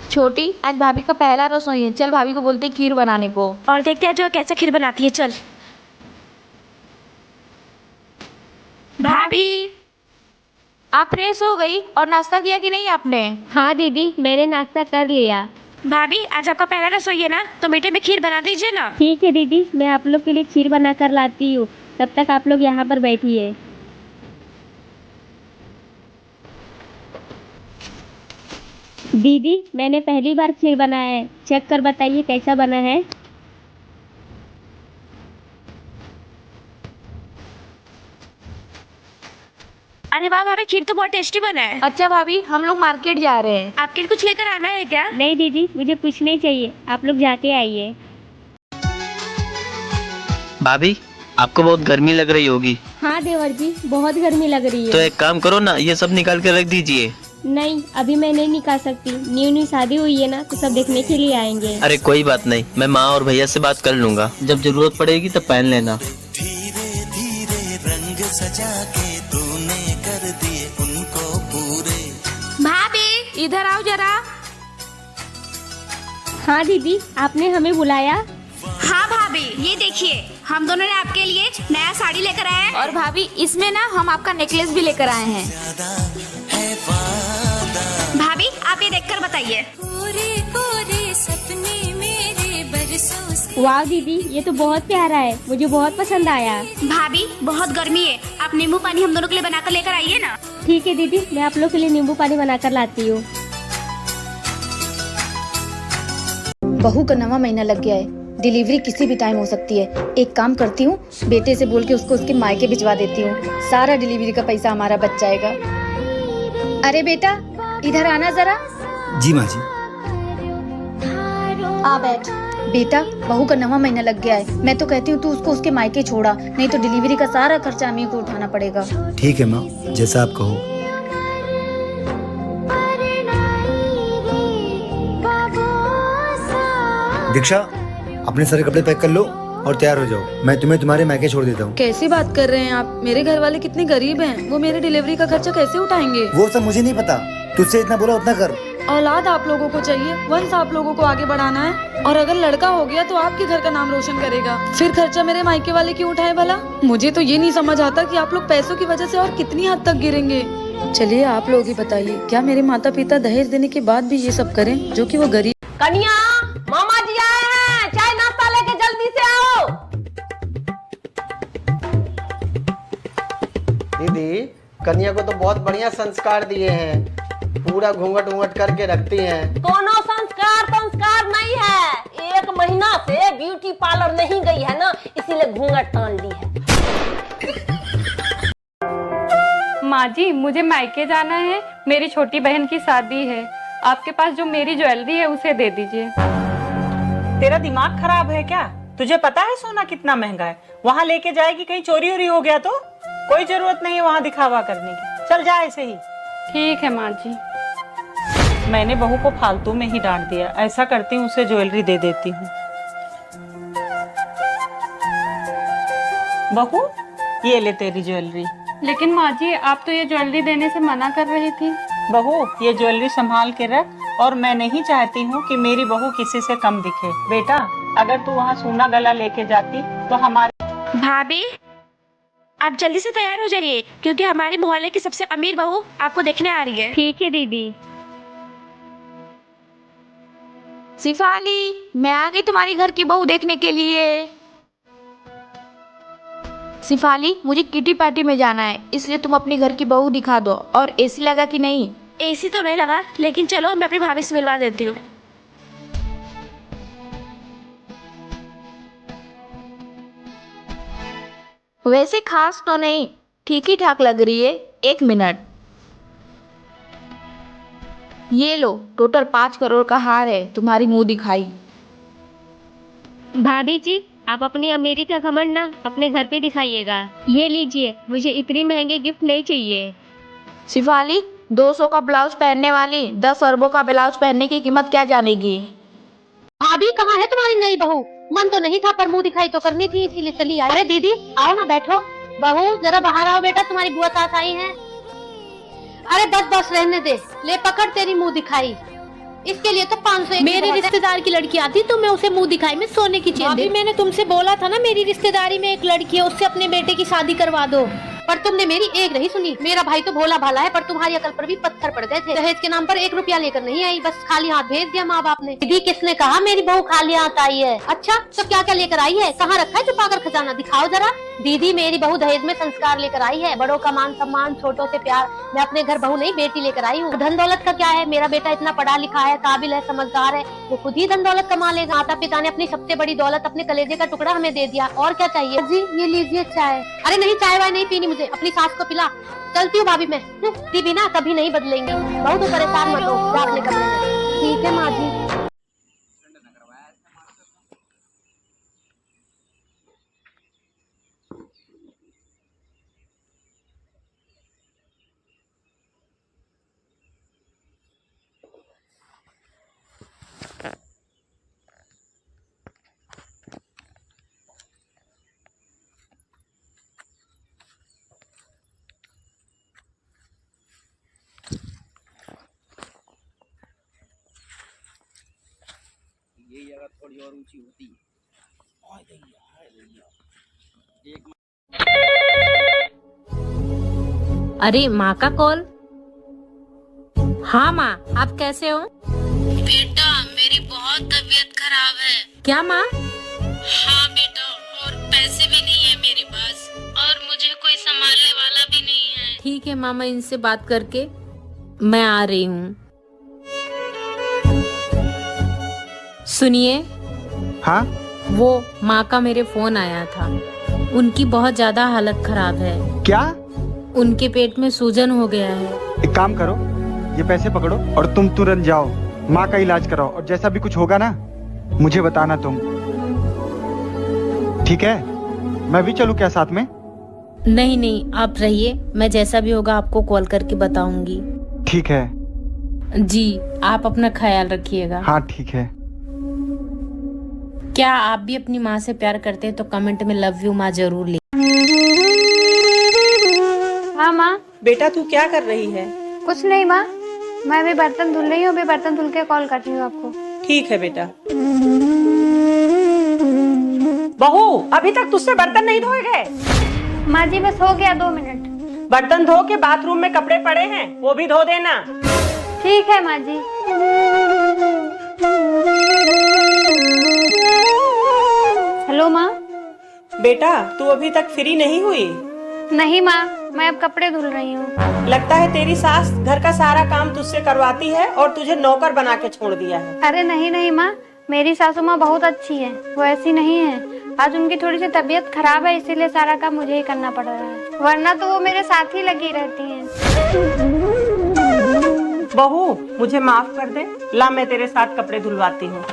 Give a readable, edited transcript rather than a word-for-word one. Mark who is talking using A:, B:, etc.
A: छोटी, आज भाभी का पहला रसोई है। चल भाभी को बोलते हैं खीर बनाने को।
B: और देखते हैं जो कैसे खीर बनाती है। चल भाभी।
A: आप फ्रेश हो गई और नाश्ता किया कि नहीं आपने?
C: हाँ दीदी, मैंने नाश्ता कर लिया।
B: भाभी आज आपका पहला रसोई है ना, तो मीठे में खीर बना दीजिए ना।
C: ठीक है दीदी, मैं आप लोग के लिए खीर बना कर लाती हूँ। तब तक आप लोग यहाँ पर बैठिए। दीदी, मैंने पहली बार खीर बनाया है, चेक कर बताइए कैसा बना है।
B: अरे वाह भाभी, खीर तो बहुत टेस्टी बना है।
A: अच्छा भाभी, हम लोग मार्केट जा रहे हैं।
B: आपके लिए कुछ लेकर आना है क्या?
C: नहीं दीदी, मुझे कुछ नहीं चाहिए, आप लोग जाके आइए।
D: भाभी, आपको बहुत गर्मी लग रही होगी।
C: हाँ देवर जी, बहुत गर्मी लग रही
D: तो
C: है।
D: एक काम करो ना, ये सब निकाल के रख दीजिए।
C: नहीं, अभी मैं नहीं निकाल सकती। न्यू न्यू शादी हुई है ना, तो सब देखने के लिए आएंगे।
D: अरे कोई बात नहीं, मैं माँ और भैया से बात कर लूंगा। जब जरूरत पड़ेगी तब पहन लेना।
E: धीरे धीरे रंग सजा के तूने कर दिए उनको पूरे।
A: भाभी इधर आओ जरा।
C: हाँ दीदी, आपने हमें बुलाया?
B: हाँ भाभी, ये देखिए हम दोनों ने आपके लिए नया साड़ी लेकर आए हैं।
A: और भाभी इसमें ना हम आपका नेकलेस भी लेकर आए हैं।
B: भाभी आप ये देखकर बताइए।
F: कोरे कोरे सपने मेरे बरसों से।
C: वाह दीदी, ये तो बहुत प्यारा है, मुझे बहुत पसंद आया।
B: भाभी बहुत गर्मी है, आप नींबू पानी हम दोनों के लिए बनाकर लेकर आइए ना।
C: ठीक है दीदी, मैं आप लोग के लिए नींबू पानी बनाकर लाती हूँ।
G: बहू का 9वां महीना लग गया है। डिलीवरी किसी भी टाइम हो सकती है। एक काम करती हूँ, बेटे से बोल के उसको उसके मायके भिजवा देती हूँ। सारा डिलीवरी का पैसा हमारा बच जाएगा। अरे बेटा, इधर आना जरा।
H: जी माँ जी।
G: आ बैठ। बेटा, बहू का 9वां महीना लग गया है। मैं तो कहती हूँ तू उसको उसके मायके छोड़ा, नहीं तो डिलीवरी का सारा खर्चा हमें को उठाना पड़ेगा।
H: ठीक है माँ, जैसा आप कहो। दीक्षा, अपने सारे कपड़े पैक कर लो और तैयार हो जाओ। मैं तुम्हें तुम्हारे मायके छोड़ देता हूँ।
I: कैसी बात कर रहे हैं आप? मेरे घर वाले कितने गरीब हैं, वो मेरे डिलीवरी का खर्चा कैसे उठाएंगे?
H: वो सब मुझे नहीं पता, तुझसे इतना बोला उतना कर।
I: औलाद आप लोगों को चाहिए, वंश आप लोगों को आगे बढ़ाना है। और अगर लड़का हो गया तो आपके घर का नाम रोशन करेगा। फिर खर्चा मेरे मायके वाले क्यों उठाए भला? मुझे तो ये नहीं समझ आता कि आप लोग पैसों की वजह से और कितनी हद तक गिरेंगे। चलिए आप लोग ही बताइए, क्या मेरे माता पिता दहेज देने के बाद भी ये सब करें, जो कि वो गरीब?
A: कन्या, मामा जी आए हैं, चाय नाश्ता लेके जल्दी से आओ।
J: दीदी, कन्या को तो बहुत बढ़िया संस्कार दिए हैं, पूरा घूंघट घूंघट करके रखती हैं।
A: कोनो संस्कार नहीं है। 1 महीना से ब्यूटी पार्लर नहीं गई है ना, इसीलिए घूंघट तान ली है।
K: माँ जी, मुझे मायके जाना है, मेरी छोटी बहन की शादी है। आपके पास जो मेरी ज्वेलरी है उसे दे दीजिए।
L: तेरा दिमाग खराब है क्या? तुझे पता है सोना कितना महंगा है? वहाँ लेके जाएगी कहीं चोरी वोरी हो गया तो? कोई जरूरत नहीं है वहाँ दिखावा करने की, चल जा ऐसे ही।
K: ठीक है माँ जी।
L: मैंने बहू को फालतू में ही डांट दिया, ऐसा करती हूँ उसे ज्वेलरी दे देती हूँ। बहू, ये ले तेरी ज्वेलरी।
K: लेकिन माँ जी, आप तो ये ज्वेलरी देने से मना कर रही थी।
L: बहू, ये ज्वेलरी संभाल के रख, और मैं नहीं चाहती हूँ कि मेरी बहू किसी से कम दिखे। बेटा, अगर तू वहाँ सोना गला लेके जाती तो हमारे।
B: भाभी आप जल्दी से तैयार हो जाइए, क्योंकि हमारे मोहल्ले की सबसे अमीर बहू आपको देखने आ रही है।
C: ठीक है दीदी।
A: शिफाली, मैं आ गई तुम्हारी घर की बहू देखने के लिए। शिफाली, मुझे किटी पार्टी में जाना है, इसलिए तुम अपनी घर की बहू दिखा दो। और एसी लगा कि नहीं?
B: एसी तो नहीं लगा, लेकिन चलो मैं अपनी भाभी से मिलवा देती हूँ।
A: वैसे खास तो नहीं, ठीक ही ठाक लग रही है। 1 मिनट, ये लो, टोटल 5 करोड़ का हार है, तुम्हारी मुंह दिखाई।
C: भाभी जी, आप अपनी अमीरी का घमंड ना अपने घर पे दिखाइएगा। ये लीजिए, मुझे इतनी महंगे गिफ्ट नहीं चाहिए।
A: शिफाली, 200 का ब्लाउज पहनने वाली 10 अरबों का ब्लाउज पहनने की कीमत क्या जानेगी?
C: भाभी, कहाँ है तुम्हारी नई बहू? मन तो नहीं था, पर मुंह दिखाई तो करनी थी, इसीलिए चली आई। अरे दीदी, आओ ना, बैठो। बहू जरा बाहर आओ बेटा, तुम्हारी बुआ सास आई है। अरे बस बस रहने दे, ले पकड़ तेरी मुंह दिखाई। इसके लिए तो 500
G: मेरी रिश्तेदार की लड़की आती तो मैं उसे मुंह दिखाई में सोने की चेन दे। मैंने तुमसे बोला था ना मेरी रिश्तेदारी में एक लड़की है, उससे अपने बेटे की शादी करवा दो।
C: पर तुमने मेरी एक नहीं सुनी। मेरा भाई तो भोला भाला है, पर तुम्हारी अकल पर भी पत्थर पड़ गए थे। दहेज के नाम पर 1 रुपया लेकर नहीं आई, बस खाली हाथ भेज दिया माँ बाप ने। दीदी किसने कहा मेरी बहू खाली हाथ आई है? अच्छा तो क्या क्या लेकर आई है? कहाँ रखा है छुपाकर खजाना? दिखाओ जरा। दीदी मेरी बहू दहेज में संस्कार लेकर आई है, बड़ों का मान सम्मान, छोटों से प्यार। मैं अपने घर बहू नहीं बेटी लेकर आई हूँ। धन दौलत का क्या है? मेरा बेटा इतना पढ़ा लिखा है, काबिल है, समझदार है, वो खुद ही धन दौलत कमा लेगा। माता पिता ने अपनी सबसे बड़ी दौलत अपने कलेजे का टुकड़ा हमें दे दिया, और क्या चाहिए? जी ये लीजिए चाय। अरे नहीं, चाय वाय नहीं पीनी मुझे, अपनी सास को पिला। चलती हूँ भाभी मैं। दीदी ना कभी नहीं बदलेंगी, बहुत परेशान मत हो, जा अपने कमरे में। ठीक है माँ जी।
D: ये जगह थोड़ी और ऊंची होती है।
A: अरे माँ का कॉल। हाँ माँ, आप कैसे हो?
C: बेटा मेरी बहुत तबीयत खराब है।
A: क्या माँ?
C: हाँ बेटा, और पैसे भी नहीं है मेरे पास, और मुझे कोई संभालने वाला भी नहीं है।
A: ठीक है माँ, मैं इनसे बात करके मैं आ रही हूँ। सुनिए।
J: हाँ?
A: वो माँ का मेरे फोन आया था, उनकी बहुत ज्यादा हालत खराब है।
J: क्या?
A: उनके पेट में सूजन हो गया है।
J: एक काम करो, ये पैसे पकड़ो और तुम तुरंत जाओ, माँ का इलाज कराओ, और जैसा भी कुछ होगा ना मुझे बताना तुम, ठीक है? मैं भी चलूं क्या साथ में?
A: नहीं नहीं, आप रहिए, मैं जैसा भी होगा आपको कॉल करके बताऊंगी।
J: ठीक है
A: जी, आप अपना ख्याल रखिएगा।
J: हाँ ठीक है।
A: क्या आप भी अपनी माँ से प्यार करते हैं तो कमेंट में लव यू माँ जरूर लिख।
B: हाँ माँ।
L: बेटा तू क्या कर रही है?
B: कुछ नहीं माँ, मैं अभी बर्तन धुल रही हूँ, अभी बर्तन धुल के कॉल करती हूँ आपको।
L: ठीक है बेटा। बहू अभी तक तुझसे बर्तन नहीं धोए गए?
B: माँ जी बस हो गया 2 मिनट।
L: बर्तन धो के बाथरूम में कपड़े पड़े हैं, वो भी धो देना।
B: ठीक है माँ जी। हेलो माँ।
L: बेटा तू अभी तक फ्री नहीं हुई?
B: नहीं माँ, मैं अब कपड़े धुल रही हूँ।
L: लगता है तेरी सास घर का सारा काम तुझसे करवाती है और तुझे नौकर बना के छोड़ दिया है।
B: अरे नहीं नहीं माँ, मेरी सासू माँ बहुत अच्छी है, वो ऐसी नहीं है। आज उनकी थोड़ी सी तबीयत खराब है, इसीलिए सारा काम मुझे ही करना पड़ रहा है, वरना तो वो मेरे साथ ही लगी रहती हैं।
L: बहू मुझे माफ कर दे, ला मैं तेरे साथ कपड़े धुलवाती हूँ।